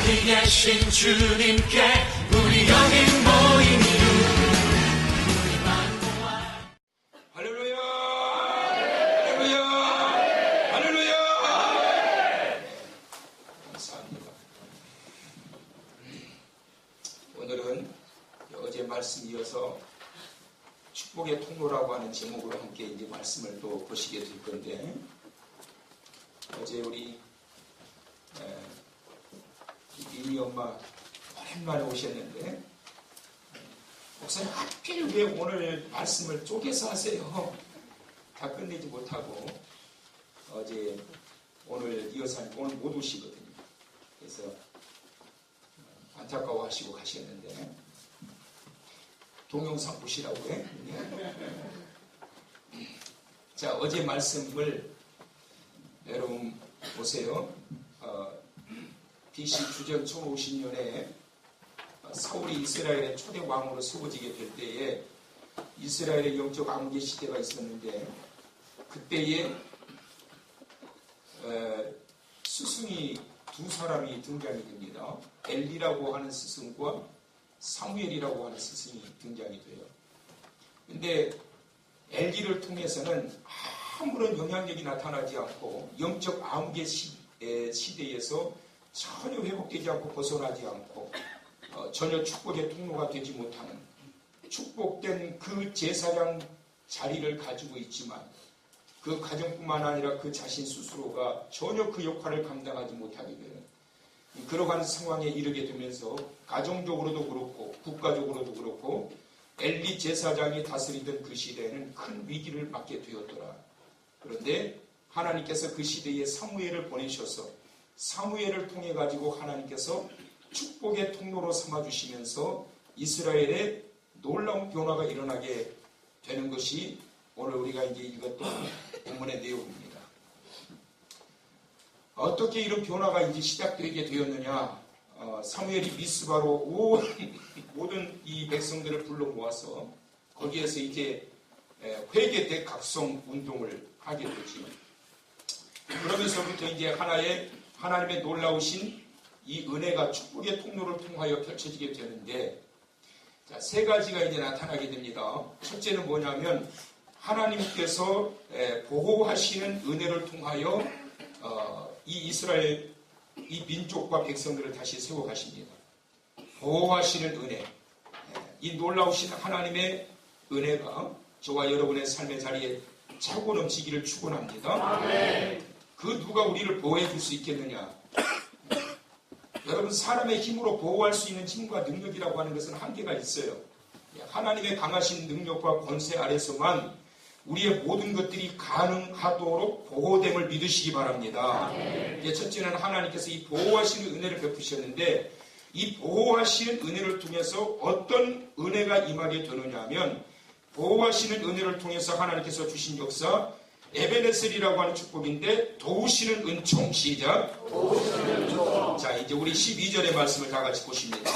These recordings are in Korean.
어디 계신 주님께 우리 여기 모인 이유 우리만 모아. 할렐루야 할렐루야 할렐루야. 감사합니다. 오늘은 어제 말씀 이어서 축복의 통로라고 하는 제목으로 함께 이제 말씀을 또 보시게 될 건데, 어제 우리 미니 엄마 오랜만에 오셨는데, 목사님 하필 왜 오늘 말씀을 쪼개서 하세요? 다 끝내지 못하고 어제 오늘 이어서 오늘 못 오시거든요. 그래서 안타까워하시고 가셨는데, 동영상 보시라고 해. 자, 어제 말씀을 여러분 보세요. BC 주전 1050년에 사울이 이스라엘의 초대 왕으로 세워지게 될 때에 이스라엘의 영적 암흑의 시대가 있었는데, 그때에 스승이 두 사람이 등장이 됩니다. 엘리라고 하는 스승과 사무엘이라고 하는 스승이 등장이 돼요. 근데 엘리를 통해서는 아무런 영향력이 나타나지 않고 영적 암흑의 시대에서 전혀 회복되지 않고 벗어나지 않고 전혀 축복의 통로가 되지 못하는, 축복된 그 제사장 자리를 가지고 있지만 그 가정뿐만 아니라 그 자신 스스로가 전혀 그 역할을 감당하지 못하게 되는 그러한 상황에 이르게 되면서 가정적으로도 그렇고 국가적으로도 그렇고 엘리 제사장이 다스리던 그 시대에는 큰 위기를 맞게 되었더라. 그런데 하나님께서 그 시대에 사무엘을 보내셔서 사무엘을 통해 가지고 하나님께서 축복의 통로로 삼아주시면서 이스라엘에 놀라운 변화가 일어나게 되는 것이 오늘 우리가 이제 읽었던 본문의 내용입니다. 어떻게 이런 변화가 이제 시작되게 되었느냐? 사무엘이 미스바로 모든 이 백성들을 불러 모아서 거기에서 이제 회개 대각성 운동을 하게 되지. 그러면서부터 이제 하나님의 놀라우신 이 은혜가 축복의 통로를 통하여 펼쳐지게 되는데, 자, 세 가지가 이제 나타나게 됩니다. 첫째는 뭐냐면 하나님께서 보호하시는 은혜를 통하여 이 이스라엘 이 민족과 백성들을 다시 세워가십니다. 보호하시는 은혜, 이 놀라우신 하나님의 은혜가 저와 여러분의 삶의 자리에 차고 넘치기를 축원합니다. 아멘. 그 누가 우리를 보호해 줄 수 있겠느냐? 여러분, 사람의 힘으로 보호할 수 있는 힘과 능력이라고 하는 것은 한계가 있어요. 하나님의 강하신 능력과 권세 아래서만 우리의 모든 것들이 가능하도록 보호됨을 믿으시기 바랍니다. 첫째는 하나님께서 이 보호하시는 은혜를 베푸셨는데, 이 보호하시는 은혜를 통해서 어떤 은혜가 임하게 되느냐 하면, 보호하시는 은혜를 통해서 하나님께서 주신 역사, 에베네셀이라고 하는 축복인데, 도우시는 은총. 시작. 도우시는 은총. 자, 이제 우리 12절의 말씀을 다 같이 보십니다.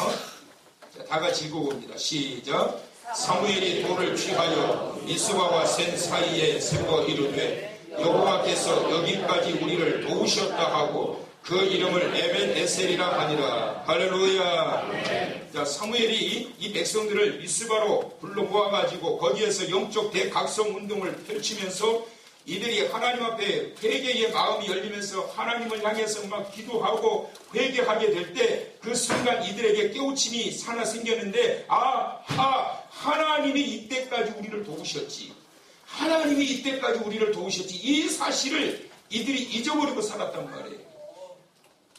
자, 다 같이 읽어봅니다. 시작. 사무엘이 돌을 취하여 미스바와 센 사이에 세워 이르되, 여호와께서 여기까지 우리를 도우셨다 하고 그 이름을 에벤에셀이라 하니라. 할렐루야. 자, 사무엘이 이 백성들을 미스바로 불러 모아가지고 거기에서 영적 대각성 운동을 펼치면서 이들이 하나님 앞에 회개의 마음이 열리면서 하나님을 향해서 막 기도하고 회개하게 될 때 그 순간 이들에게 깨우침이 하나 생겼는데, 하나님이 이때까지 우리를 도우셨지. 하나님이 이때까지 우리를 도우셨지. 이 사실을 이들이 잊어버리고 살았단 말이에요.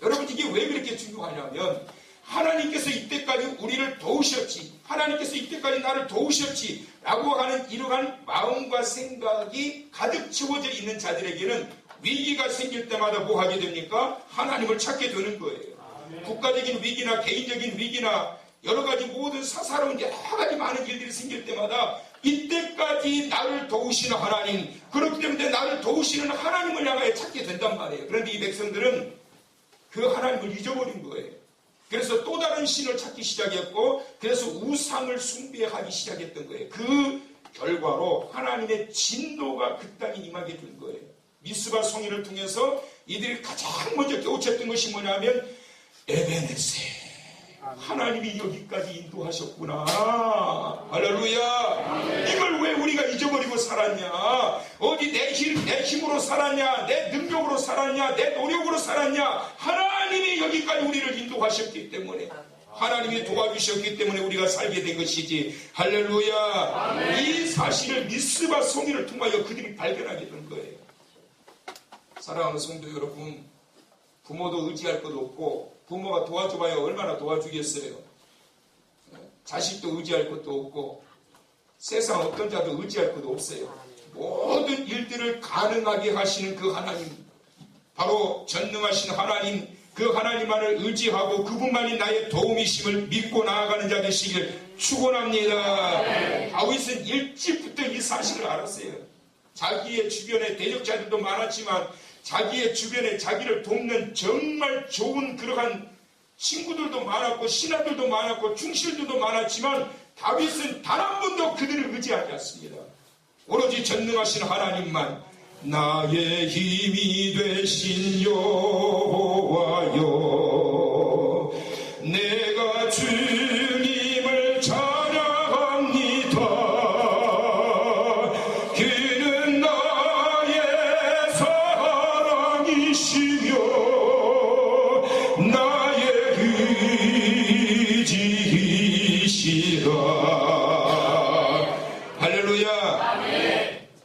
여러분, 이게 왜 그렇게 중요하냐면, 하나님께서 이때까지 우리를 도우셨지, 하나님께서 이때까지 나를 도우셨지 라고 하는 이러한 마음과 생각이 가득 채워져 있는 자들에게는 위기가 생길 때마다 뭐 하게 됩니까? 하나님을 찾게 되는 거예요. 국가적인 위기나 개인적인 위기나 여러 가지 모든 사사로운 여러 가지 많은 일들이 생길 때마다 이때까지 나를 도우시는 하나님, 그렇기 때문에 나를 도우시는 하나님을 향하여 찾게 된단 말이에요. 그런데 이 백성들은 그 하나님을 잊어버린 거예요. 그래서 또 다른 신을 찾기 시작했고, 그래서 우상을 숭배하기 시작했던 거예요. 그 결과로 하나님의 진노가 그 땅에 임하게 된 거예요. 미스바 성회를 통해서 이들이 가장 먼저 깨우쳤던 것이 뭐냐면, 에베네세. 하나님이 여기까지 인도하셨구나. 할렐루야. 이걸 왜 우리가 잊어버리고 살았냐? 어디 내 힘으로 살았냐? 내 능력으로 살았냐? 내 노력으로 살았냐? 하나님이 여기까지 우리를 인도하셨기 때문에, 하나님이 도와주셨기 때문에 우리가 살게 된 것이지. 할렐루야. 이 사실을 미스바 성인을 통하여 그들이 발견하게 된 거예요. 사랑하는 성도 여러분, 부모도 의지할 것도 없고, 부모가 도와줘봐야 얼마나 도와주겠어요. 자식도 의지할 것도 없고, 세상 어떤 자도 의지할 것도 없어요. 모든 일들을 가능하게 하시는 그 하나님, 바로 전능하신 하나님, 그 하나님만을 의지하고 그분만이 나의 도움이심을 믿고 나아가는 자 되시길 축원합니다. 다윗은 일찍부터 이 사실을 알았어요. 자기의 주변에 대적자들도 많았지만 자기의 주변에 자기를 돕는 정말 좋은 그러한 친구들도 많았고 신하들도 많았고 충실들도 많았지만 다윗은 단 한 번도 그들을 의지하지 않습니다. 오로지 전능하신 하나님만, 나의 힘이 되신 여호와여, 내가 주님을 찬양합니다. 그는 나의 사랑이시며 나의 의지이시라. 할렐루야.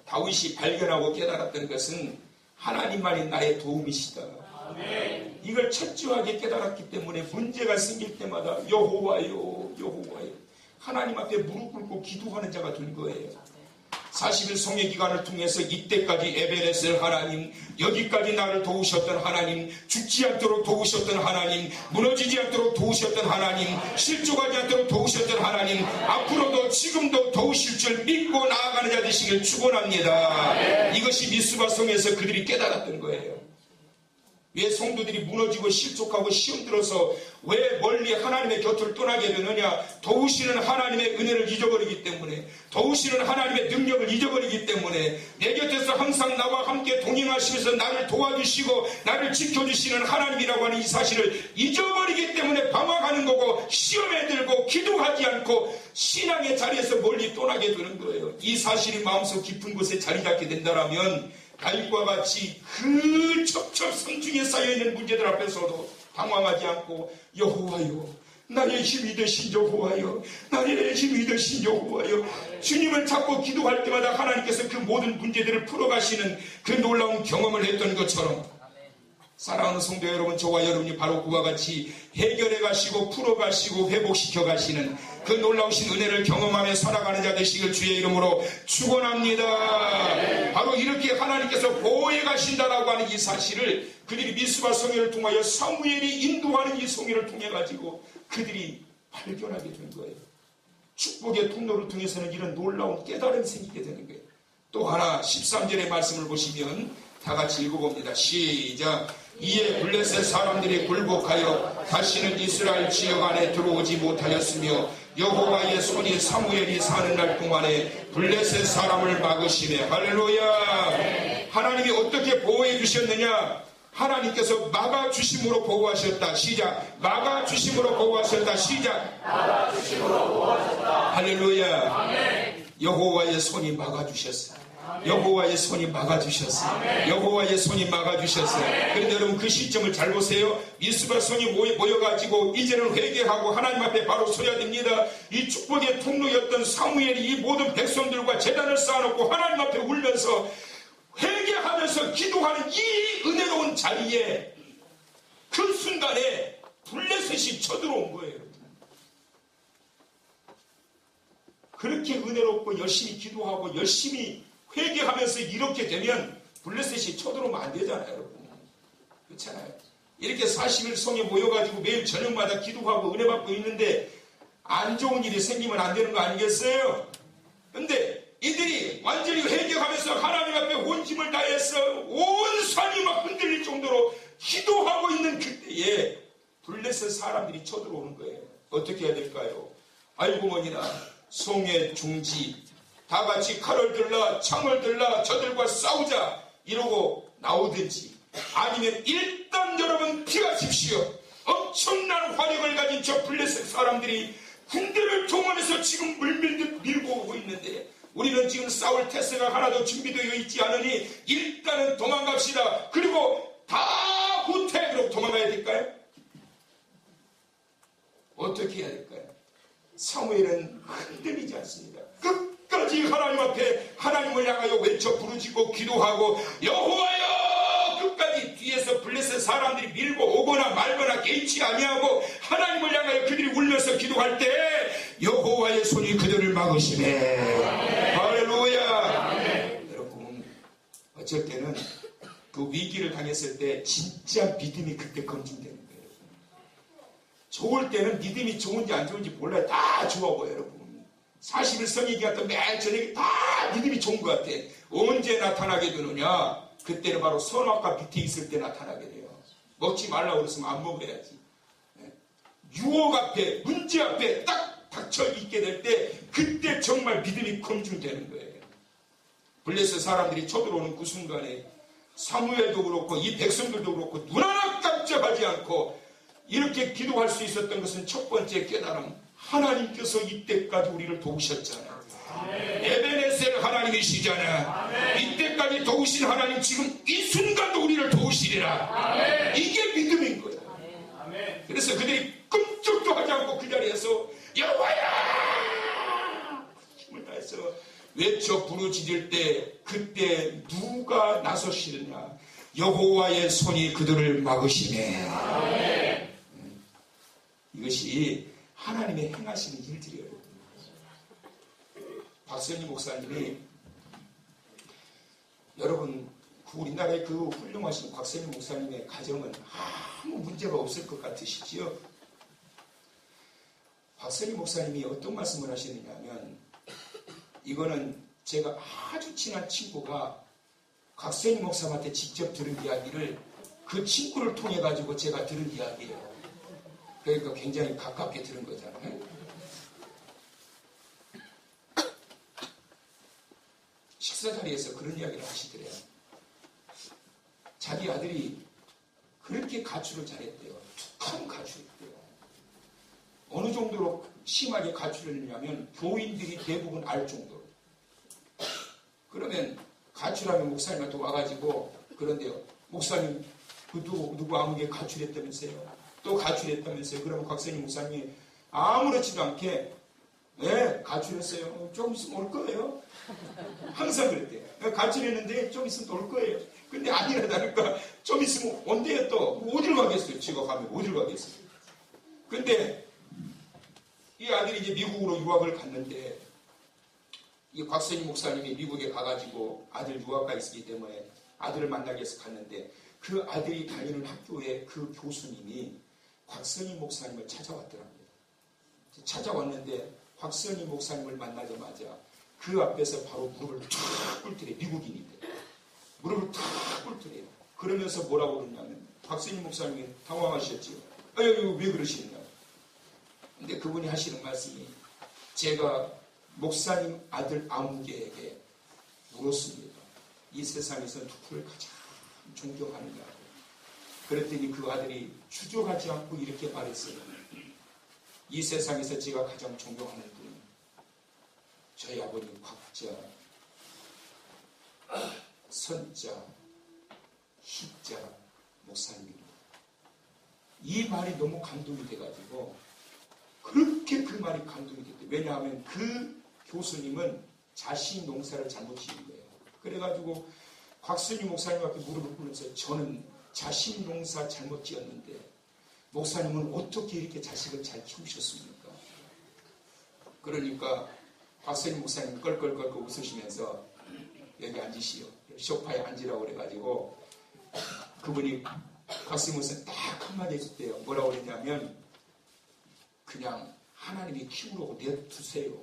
다윗이 발견하고 깨달았던 것은 하나님만이 나의 도움이시다. 이걸 철저하게 깨달았기 때문에 문제가 생길 때마다 여호와요, 여호와요, 하나님 앞에 무릎 꿇고 기도하는 자가 된 거예요. 40일 성회 기간을 통해서 이때까지 에베네셀 하나님, 여기까지 나를 도우셨던 하나님, 죽지 않도록 도우셨던 하나님, 무너지지 않도록 도우셨던 하나님, 실족하지 않도록 도우셨던 하나님, 앞으로도 지금도 도우실 줄 믿고 나아가는 자 되시길 축원합니다. 이것이 미스바 성에서 그들이 깨달았던 거예요. 왜 성도들이 무너지고 실족하고 시험 들어서 왜 멀리 하나님의 곁을 떠나게 되느냐? 도우시는 하나님의 은혜를 잊어버리기 때문에, 도우시는 하나님의 능력을 잊어버리기 때문에, 내 곁에서 항상 나와 함께 동행하시면서 나를 도와주시고 나를 지켜주시는 하나님이라고 하는 이 사실을 잊어버리기 때문에 방황하는 거고, 시험에 들고 기도하지 않고 신앙의 자리에서 멀리 떠나게 되는 거예요. 이 사실이 마음속 깊은 곳에 자리 잡게 된다면 다윗과 같이 그 첩첩성중에 쌓여있는 문제들 앞에서도 당황하지 않고, 여호와여, 나의 힘이 되신 여호와여, 나의 힘이 되신 여호와여, 주님을 찾고 기도할 때마다 하나님께서 그 모든 문제들을 풀어가시는 그 놀라운 경험을 했던 것처럼, 사랑하는 성도 여러분, 저와 여러분이 바로 그와 같이 해결해 가시고 풀어 가시고 회복시켜 가시는 그 놀라우신 은혜를 경험하며 살아가는 자 되시길 주의 이름으로 축원합니다. 바로 이렇게 하나님께서 보호해 가신다라고 하는 이 사실을 그들이 미스바 성회를 통하여 사무엘이 인도하는 이 성회를 통해 가지고 그들이 발견하게 된 거예요. 축복의 통로를 통해서는 이런 놀라운 깨달음이 생기게 되는 거예요. 또 하나 13절의 말씀을 보시면 다 같이 읽어봅니다. 시작. 이에 블레셋 사람들이 굴복하여 다시는 이스라엘 지역 안에 들어오지 못하였으며 여호와의 손이 사무엘이 사는 날 동안에 블레셋 사람을 막으시네. 할렐루야. 하나님이 어떻게 보호해 주셨느냐? 하나님께서 막아주심으로 보호하셨다. 시작. 막아주심으로 보호하셨다. 시작. 막아주심으로 보호하셨다. 할렐루야. 여호와의 손이 막아주셨어요. 여호와의 손이 막아주셨어요. 여호와의 손이 막아주셨어요. 그런데 여러분 그 시점을 잘 보세요. 미스바 성이 모여가지고 이제는 회개하고 하나님 앞에 바로 서야 됩니다. 이 축복의 통로였던 사무엘이 이 모든 백성들과 제단을 쌓아놓고 하나님 앞에 울면서 회개하면서 기도하는 이 은혜로운 자리에 그 순간에 블레셋이 쳐들어온 거예요. 그렇게 은혜롭고 열심히 기도하고 열심히 회개하면서 이렇게 되면 블레셋이 쳐들어오면 안 되잖아요, 여러분. 그렇잖아요. 이렇게 40일 성에 모여가지고 매일 저녁마다 기도하고 은혜 받고 있는데 안 좋은 일이 생기면 안 되는 거 아니겠어요? 근데 이들이 완전히 회개하면서 하나님 앞에 온 힘을 다해서 온 산이 막 흔들릴 정도로 기도하고 있는 그때에 블레셋 사람들이 쳐들어오는 거예요. 어떻게 해야 될까요? 알고 보니나 성의 중지 다 같이 칼을 들라 창을 들라 저들과 싸우자 이러고 나오든지, 아니면 일단 여러분 피하십시오. 엄청난 화력을 가진 저 블레셋 사람들이 군대를 동원해서 지금 물밀듯 밀고 오고 있는데 우리는 지금 싸울 태세가 하나도 준비되어 있지 않으니 일단은 도망갑시다. 그리고 다 후퇴. 그러고 도망가야 될까요? 어떻게 해야 될까요? 사무엘은 흔들리지 않습니다. 끝까지 하나님 앞에 하나님을 향하여 외쳐 부르짖고 기도하고 여호와여 끝까지 뒤에서 블레셋 사람들이 밀고 오거나 말거나 개의치 아니하고 하나님을 향하여 그들이 울면서 기도할 때 여호와의 손이 그들을 막으시네. 할렐루야. 여러분 어쩔 때는 그 위기를 당했을 때 진짜 믿음이 그때 검증되는 거예요. 좋을 때는 믿음이 좋은지 안 좋은지 몰라요. 다 좋아 보여요. 여러분 40일 얘기할 때 매일 저녁에 다 믿음이 좋은 것 같아. 언제 나타나게 되느냐? 그때는 바로 선악과 밑에 있을 때 나타나게 돼요. 먹지 말라고 그랬으면 안 먹어야지. 유혹 앞에 문제 앞에 딱 닥쳐 있게 될 때 그때 정말 믿음이 검증되는 거예요. 블레셋 사람들이 쳐들어오는 그 순간에 사무엘도 그렇고 이 백성들도 그렇고 눈 하나 깜짝하지 않고 이렇게 기도할 수 있었던 것은 첫 번째 깨달음. 하나님께서 이때까지 우리를 도우셨잖아. 에베네셀 하나님이시잖아. 이때까지 도우신 하나님 지금 이 순간도 우리를 도우시리라. 이게 믿음인 거야. 그래서 그들이 끔찍도 하지 않고 그 자리에서 여호와야 힘을 다해서 외쳐 부르짖을 때 그때 누가 나서시느냐? 여호와의 손이 그들을 막으시네. 이것이 하나님의 행하시는 일들이에요. 박선희 목사님이 여러분 우리나라의 그 훌륭하신 곽선희 목사님의 가정은 아무 문제가 없을 것 같으시지요? 곽선희 목사님이 어떤 말씀을 하시느냐면 이거는 제가 아주 친한 친구가 곽선희 목사님한테 직접 들은 이야기를 그 친구를 통해 가지고 제가 들은 이야기예요. 그러니까 굉장히 가깝게 들은 거잖아요. 식사 자리에서 그런 이야기를 하시더래요. 자기 아들이 그렇게 가출을 잘했대요. 툭하면 가출했대요. 어느 정도로 심하게 가출을 했냐면 교인들이 대부분 알 정도로. 그러면 가출하면 목사님한테 와가지고 그런데요. 목사님 그 누구 아무개 가출했다면서요. 또 가출했다면서요. 그러면 곽선희 목사님이 아무렇지도 않게 네 가출했어요. 좀 있으면 올 거예요. 항상 그랬대요. 가출했는데 좀 있으면 올 거예요. 근데 아니라다니까 좀 있으면 온대요. 또 어딜 가겠어요. 지가 가면 어딜 가겠어요. 근데 이 아들이 이제 미국으로 유학을 갔는데 이 곽선희 목사님이 미국에 가가지고 아들 유학가 있었기 때문에 아들을 만나기 위해서 갔는데 그 아들이 다니는 학교에 그 교수님이 곽선희 목사님을 찾아왔더랍니다. 찾아왔는데 곽선희 목사님을 만나자마자 그 앞에서 바로 무릎을 탁 꿇더래. 미국인인데 무릎을 탁 꿇더래요. 그러면서 뭐라고 그러냐면 곽선희 목사님이 당황하셨지요. 왜 그러시느냐. 근데 그분이 하시는 말씀이 제가 목사님 아들 아무개에게 물었습니다. 이 세상에서 누구를 가장 존경하느냐고. 그랬더니 그 아들이 추적하지 않고 이렇게 말했어요. 이 세상에서 제가 가장 존경하는 분은 저희 아버님 곽자, 선자, 희자 목사님입니다. 이 말이 너무 감동이 돼가지고 그렇게 그 말이 감동이 됐대요. 왜냐하면 그 교수님은 자신 농사를 잘못 지은 거예요. 그래가지고 곽선희 목사님 앞에 무릎을 꿇으면서 저는 자신 농사 잘못 지었는데 목사님은 어떻게 이렇게 자식을 잘 키우셨습니까? 그러니까 곽선희 목사님 껄껄껄껄 웃으시면서 여기 앉으시오. 소파에 앉으라고 그래가지고 그분이 곽선희 목사님 딱 한마디 해줬대요. 뭐라고 그랬냐면 그냥 하나님이 키우라고 냅두세요.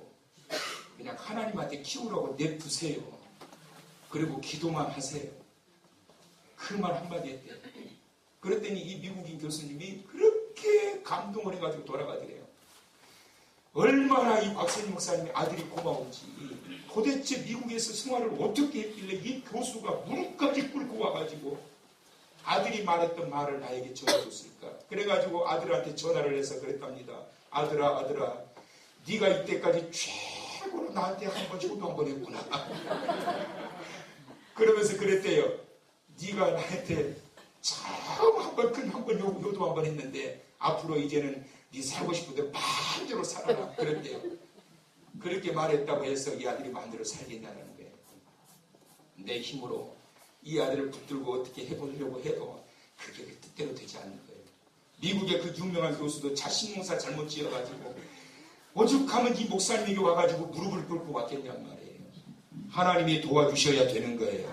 그냥 하나님한테 키우라고 냅두세요. 그리고 기도만 하세요. 그 말 한마디 했대요. 그랬더니 이 미국인 교수님이 그렇게 감동을 해가지고 돌아가더래요. 얼마나 이 곽선희 목사님의 아들이 고마운지 도대체 미국에서 생활을 어떻게 했길래 이 교수가 무릎까지 꿇고 와가지고 아들이 말했던 말을 나에게 전해줬을까. 그래가지고 아들한테 전화를 해서 그랬답니다. 아들아, 네가 이때까지 최고로 나한테 한 번 효도 한 번 했구나. 그러면서 그랬대요. 네가 나한테 처음 한 번 효도 한 번 했는데 앞으로 이제는 네 살고 싶은 대로 마음대로 살아라. 그랬대요. 그렇게 말했다고 해서 이 아들이 마음대로 살겠냐는 거예요. 내 힘으로 이 아들을 붙들고 어떻게 해보려고 해도 그게 그 뜻대로 되지 않는 거예요. 미국의 그 유명한 교수도 자식 농사 잘못 지어가지고 오죽하면 이 목사님에게 와가지고 무릎을 꿇고 왔겠냔 말이에요. 하나님이 도와주셔야 되는 거예요.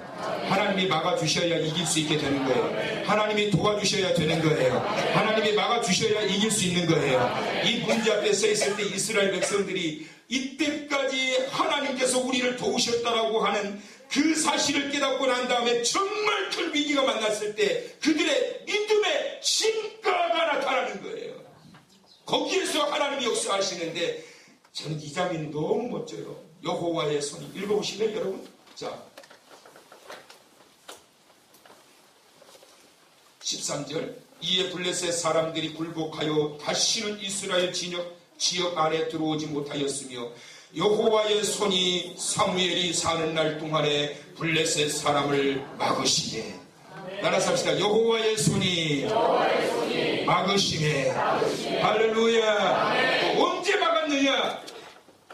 하나님이 막아주셔야 이길 수 있게 되는 거예요. 하나님이 도와주셔야 되는 거예요. 하나님이 막아주셔야 이길 수 있는 거예요. 이 문제 앞에 서 있을 때 이스라엘 백성들이 이때까지 하나님께서 우리를 도우셨다라고 하는 그 사실을 깨닫고 난 다음에 정말 큰 위기가 만났을 때 그들의 믿음의 진가가 나타나는 거예요. 거기에서 하나님이 역사하시는데 저는 이 장면이 너무 멋져요. 여호와의 손이 읽어보시면 여러분, 자 13절 이에 블레셋 사람들이 굴복하여 다시는 이스라엘 지역 안에 들어오지 못하였으며 여호와의 손이 사무엘이 사는 날 동안에 블레셋 사람을 막으시네. 나라서 합시다. 여호와의 손이 막으시네. 할렐루야. 언제 막았느냐?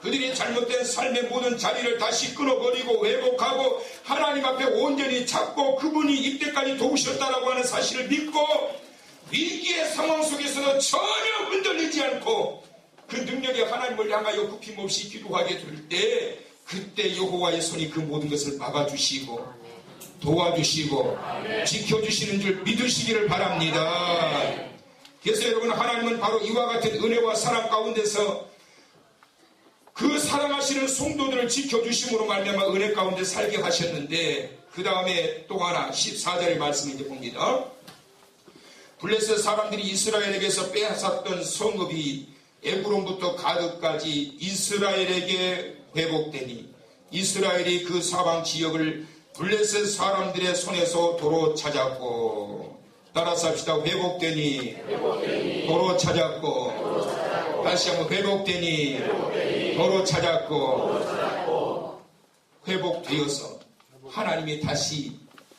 그들이 잘못된 삶의 모든 자리를 다시 끊어버리고 회복하고 하나님 앞에 온전히 찾고 그분이 이때까지 도우셨다라고 하는 사실을 믿고 위기의 상황 속에서도 전혀 흔들리지 않고 그 능력의 하나님을 향하여 굽힘없이 기도하게 될 때 그때 여호와의 손이 그 모든 것을 막아주시고 도와주시고 지켜주시는 줄 믿으시기를 바랍니다. 그래서 여러분, 하나님은 바로 이와 같은 은혜와 사랑 가운데서 그 사랑하시는 성도들을 지켜주심으로 말미암아 은혜 가운데 살게 하셨는데 그 다음에 또 하나 14절의 말씀을 이제 봅니다. 블레셋 사람들이 이스라엘에게서 빼앗았던 성읍이 에브론부터 가드까지 이스라엘에게 회복되니 이스라엘이 그 사방 지역을 블레셋 사람들의 손에서 도로 찾았고, 따라서 합시다. 회복되니 도로 찾았고, 다시 한번 회복되니 도로 찾았고, 회복되어서 하나님이 다시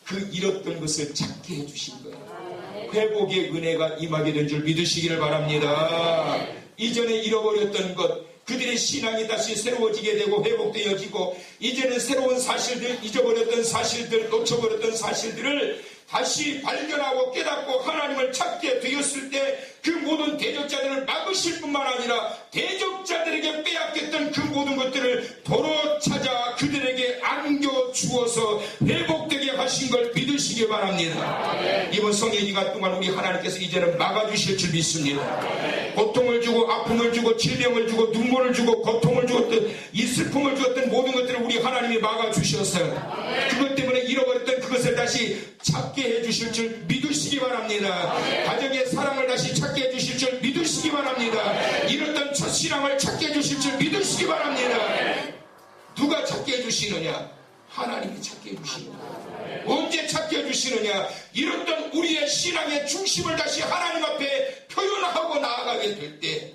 그 잃었던 것을 찾게 해주신 거예요. 회복의 은혜가 임하게 된 줄 믿으시기를 바랍니다. 이전에 잃어버렸던 것, 그들의 신앙이 다시 새로워지게 되고 회복되어지고 이제는 새로운 사실들, 잊어버렸던 사실들, 놓쳐버렸던 사실들을 다시 발견하고 깨닫고 하나님을 찾게 되었을 때 그 모든 대적자들을 막으실 뿐만 아니라 대적자들에게 빼앗겼던 그 모든 것들을 도로 찾아 그들에게 안겨주어서 회복되게 하신 걸 믿으시기 바랍니다. 이번 성령 기간 동안 우리 하나님께서 이제는 막아주실 줄 믿습니다. 고통을 주고 아픔을 주고 질병을 주고 눈물을 주고 고통을 주었던 이 슬픔을 주었던 모든 것들을 우리 하나님이 막아주셨어요. 그것 때문에 잃어버렸던 그것을 다시 찾게 해주실 줄 믿으시기 바랍니다. 가정의 사랑을 다시 찾게 해주실 줄 믿으시기 바랍니다. 잃었던 첫신앙을 찾게 해주실 줄 믿으시기 바랍니다. 누가 찾게 해주시느냐? 하나님이 찾게 해주시느냐? 언제 찾게 해주시느냐? 잃었던 우리의 신앙의 중심을 다시 하나님 앞에 표현하고 나아가게 될 때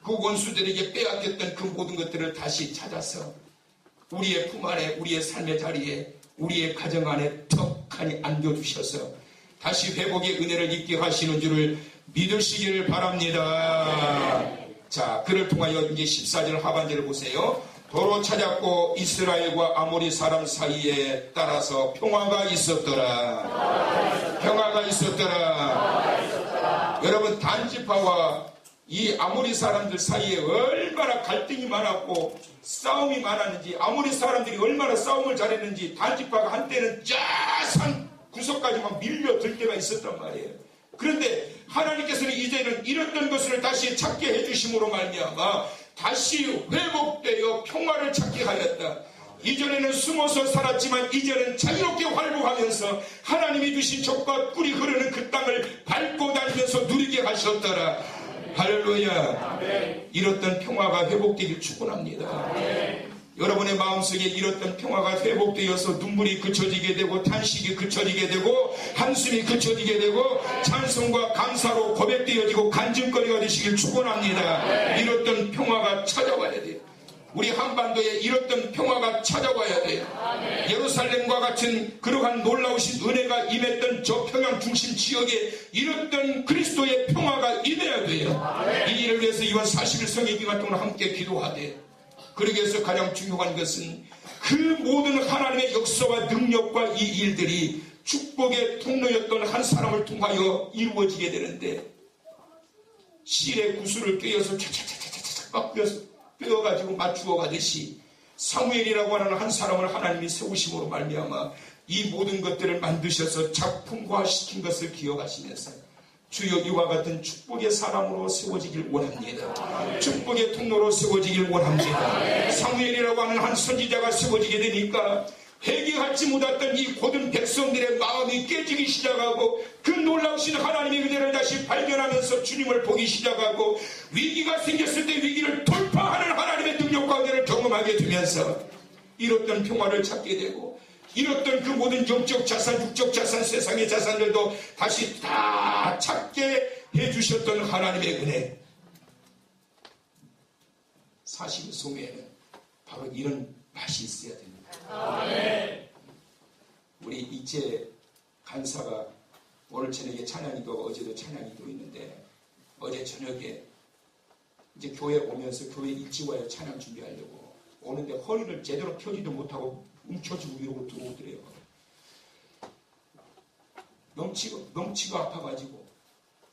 그 원수들에게 빼앗겼던 그 모든 것들을 다시 찾아서 우리의 품 안에, 우리의 삶의 자리에, 우리의 가정 안에 턱하니 안겨주셔서 다시 회복의 은혜를 입게 하시는 줄을 믿으시기를 바랍니다. 자, 그를 통하여 이제 14절 하반절을 보세요. 도로 찾았고 이스라엘과 아모리 사람 사이에 따라서 평화가 있었더라. 평화가 있었더라. 여러분, 단지파와 이 아모리 사람들 사이에 얼마나 갈등이 많았고 싸움이 많았는지, 아모리 사람들이 얼마나 싸움을 잘했는지 단지파가 한때는 짜산 구석까지 막 밀려들 때가 있었단 말이에요. 그런데 하나님께서는 이제는 잃었던 것을 다시 찾게 해주심으로 말미암아 다시 회복되어 평화를 찾게 하였다. 이전에는 숨어서 살았지만 이제는 자유롭게 활보하면서 하나님이 주신 젖과 꿀이 흐르는 그 땅을 밟고 다니면서 누리게 하셨더라. 할렐루야. 잃었던 평화가 회복되길 축원합니다. 여러분의 마음속에 잃었던 평화가 회복되어서 눈물이 그쳐지게 되고 탄식이 그쳐지게 되고 한숨이 그쳐지게 되고 찬송과 감사로 고백되어지고 간증거리가 되시길 축원합니다. 잃었던 평화가 찾아와야 돼요. 우리 한반도에 잃었던 평화가 찾아와야 돼요. 예루살렘과 같은 그러한 놀라우신 은혜가 임했던 저 평양 중심 지역에 잃었던 그리스도의 평화가 임해야 돼요. 이 일을 위해서 이번 40일 성의 기간 동안 함께 기도하되, 그러기 위해서 가장 중요한 것은 그 모든 하나님의 역사와 능력과 이 일들이 축복의 통로였던 한 사람을 통하여 이루어지게 되는데, 실의 구슬을 꿰어서 차차차차차차 막 꿰어가지고 맞추어 가듯이 사무엘이라고 하는 한 사람을 하나님이 세우심으로 말미암아 이 모든 것들을 만드셔서 작품화시킨 것을 기억하시면서 주여 이와 같은 축복의 사람으로 세워지길 원합니다. 축복의 통로로 세워지길 원합니다. 사무엘이라고 하는 한 선지자가 세워지게 되니까 회개하지 못했던 이 고든 백성들의 마음이 깨지기 시작하고 그 놀라우신 하나님의 은혜를 다시 발견하면서 주님을 보기 시작하고 위기가 생겼을 때 위기를 돌파하는 하나님의 능력과 은혜를 경험하게 되면서 잃었던 평화를 찾게 되고 잃었던 그 모든 영적 자산, 육적 자산, 세상의 자산들도 다시 다 찾게 해주셨던 하나님의 은혜. 40일 소매에는 바로 이런 맛이 있어야 됩니다. 우리 이재 간사가 오늘 저녁에 찬양이도 어제도 찬양이도 있는데, 어제 저녁에 이제 교회 오면서 교회 일찍 와요. 찬양 준비하려고 오는데 허리를 제대로 펴지도 못하고 움켜쥐고 이러고 들어오더래요. 명치가 아파가지고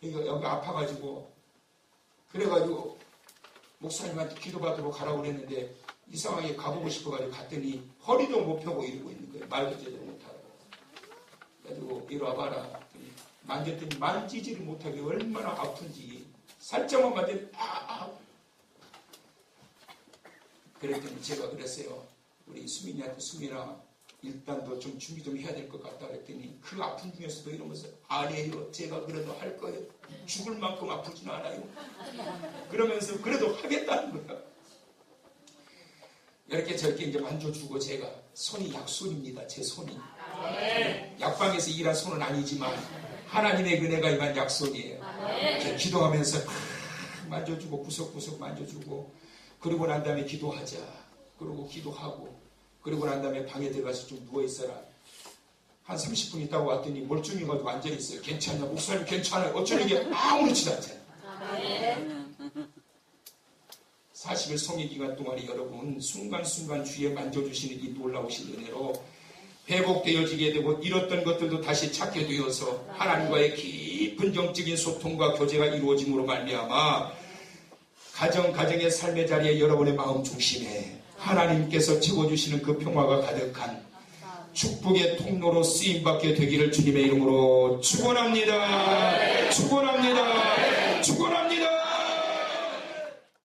여기 아파가지고 그래가지고 목사님한테 기도받으러 가라고 그랬는데 이상하게 가보고 싶어가지고 갔더니 허리도 못 펴고 이러고 있는 거예요. 말도 제대로 못하고. 그래가지고 이리 와봐라. 만졌더니 만지지를 못하게 얼마나 아픈지 살짝만 만졌더니 그랬더니 제가 그랬어요. 우리 수민이한테 수민아 일단 너 좀 준비 좀 해야 될 것 같다 그랬더니 그 아픈 중에서도 이러면서 아니에요. 제가 그래도 할 거예요. 죽을 만큼 아프지는 않아요. 그러면서 그래도 하겠다는 거야. 이렇게 저렇게 이제 만져주고 제가 손이 약손입니다. 제 손이. 약방에서 일한 손은 아니지만 하나님의 은혜가 임한 약손이에요. 이렇게 기도하면서 만져주고 구석구석 만져주고 그리고 난 다음에 기도하자. 그리고 기도하고 그리고 난 다음에 방에 들어가서 좀 누워있어라. 한 30분 있다가 왔더니 멀쩡해가지고 앉아있어요. 괜찮냐? 목사님 괜찮아요. 어쩌려게 아무렇지도 않잖아요. 40일 성의 기간 동안에 여러분 순간순간 주위에 만져주시는 이 놀라우신 은혜로 회복되어지게 되고 잃었던 것들도 다시 찾게 되어서 하나님과의 깊은 영적인 소통과 교제가 이루어짐으로 말미암아 가정의 삶의 자리에 여러분의 마음 중심에 하나님께서 채워주시는 그 평화가 가득한 축복의 통로로 쓰임받게 되기를 주님의 이름으로 축원합니다. 축원합니다.